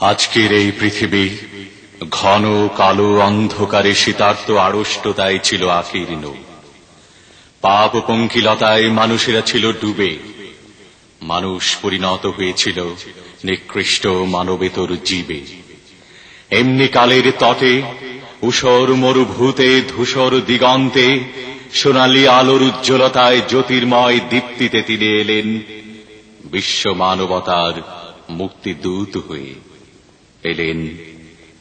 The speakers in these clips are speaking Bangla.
আজকের এই পৃথিবী ঘন কালো অন্ধকারে শীতার্ত আড়ষ্টতায় ছিল আকীর্ণ। পাপ পঙ্কিলতায় মানুষেরা ছিল ডুবে। মানুষ পরিণত হয়েছিল নিকৃষ্ট মানবেতর জীবে। এমনি কালের তটে ঊষর মরুভূতে ধূসর দিগন্তে সোনালী আলোর উজ্জ্বলতায় জ্যোতির্ময় দীপ্তিতে তিনি এলেন বিশ্ব মানবতার মুক্তিদূত হয়ে। এলেন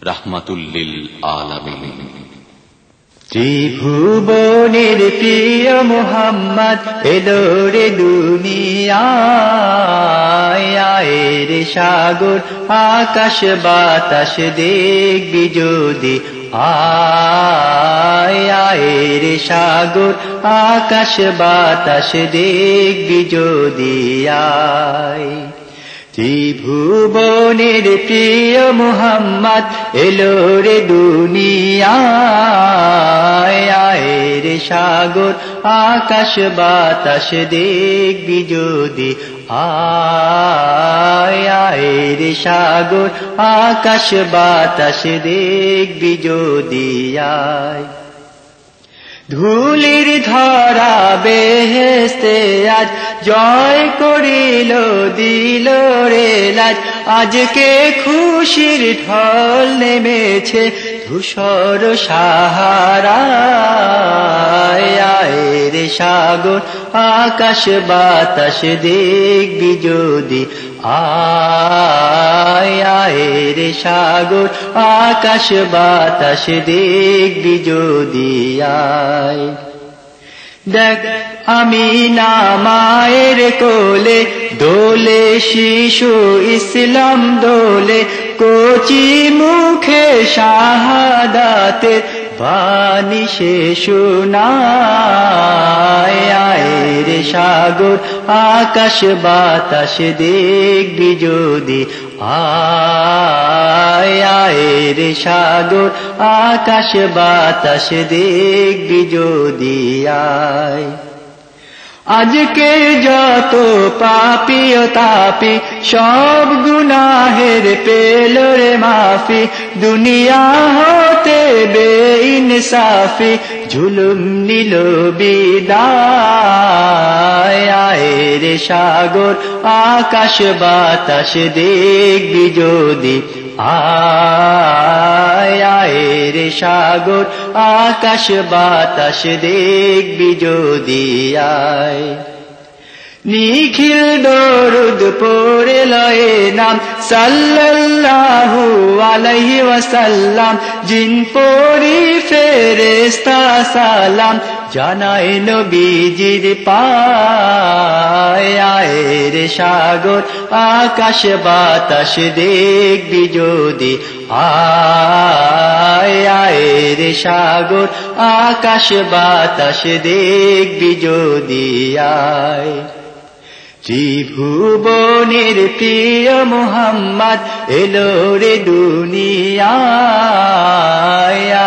রাহমাতুল লিল আলামিন। ত্রিভুবনের প্রিয় মুহাম্মদ এলো রে দুনিয়ায়। আয় রে সাগর আকাশ বাতাস দেখবি যদি, আয় আয় রে সাগর আকাশ বাতাস দেখবি যদি আয়। ত্রিভুবনের প্রিয় মুহাম্মদ এলো রে দুনিয়ায়। আয় রে সাগর আকাশ বাতাস দেখবি যদি, আয় আয় রে সাগর আকাশ বাতাস দেখবি যদি আয়। ধুলির ধরা বেহেশতে আজ জয় করিল দিল রে লাজ। আজকে খুশির ঢল নেমেছে ধূসর সাহারায়। আয় রে সাগর আকাশ বাতাস দেখবি যদি, আয় আয় রে সাগর আকাশ বাতাস দেখবি যদি আয়। দেখ আমি না মায়ের কোলে দোলে শিশু ইসলাম দোলে, কচি মুখে শাহাদাতে বাণী সে শোনায়। আয় রে সাগর আকাশ বাতাস দেখবি যদি, আয় আয় রে সাগর আকাশ বাতাস দেখবি যদি আয়। আজকে যত পাপী ও তাপী সব গুনাহের পেল রে মাফি, দুনিয়া হতে বেইনসাফি জুলুম নিল বিদায়। আয় রে সাগর আকাশ বাতাস দেখবি যদি, আয় আয় রে সাগর আকাশ বাতাস দেখবি যদি আয়। নিখিল দরুদ পড়ে লয়ে নাম সাল্লাল্লাহু আলাইহি ওয়াসাল্লাম, জিন পরি ফেরেশতা সালাম জানায় নবীজির পায়। আয় রে সাগর আকাশ বাতাস দেখবি যদি, আয় আয় রে সাগর আকাশ বাতাস দেখবি যদি আয়। ত্রিভুবনের প্রিয় মুহাম্মদ এলো রে দুনিয়ায়।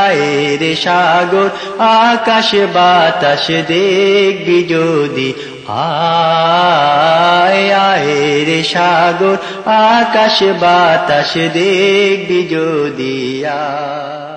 আয় রে সাগর আকাশ বাতাস দেখবি যদি, আয় আয় রে সাগর আকাশ বাতাস দেখবি যদি আয়।